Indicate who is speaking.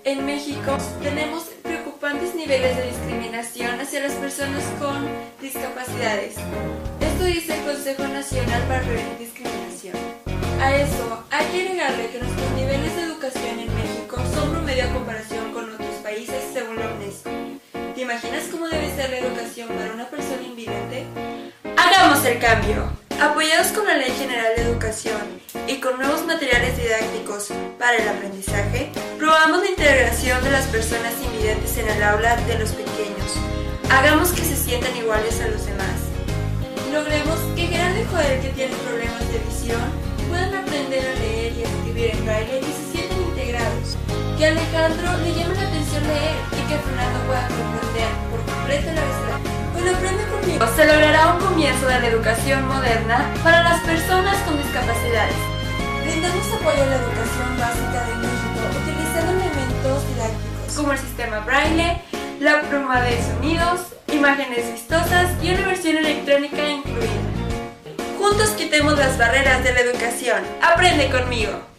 Speaker 1: En México tenemos preocupantes niveles de discriminación hacia las personas con discapacidades. Esto dice el Consejo Nacional para Prevenir Discriminación. A eso hay que agregarle que nuestros niveles de educación en México son promedio a comparación con otros países según la UNESCO. ¿Te imaginas cómo debe ser la educación para una persona invidente? ¡Hagamos el cambio! Apoyados con la Ley General de Educación y con nuevos materiales didácticos para el aprendizaje, promovamos la integración de las personas invidentes en el aula de los pequeños. Hagamos que se sientan iguales a los demás. Logremos que Gerardo y Joel, que tienen problemas de visión, puedan aprender a leer y escribir en braille y se sientan integrados. Que a Alejandro le llame la atención leer y que Fernando pueda comprender por completo el abecedario. Pues lo aprende conmigo. Se logrará un comienzo de la educación moderna para las personas con discapacidades. Brindamos apoyo a la educación básica de México utilizando elementos didácticos como el sistema braille, la pluma de sonidos, imágenes vistosas y una versión electrónica incluida. Juntos quitemos las barreras de la educación. ¡Aprende conmigo!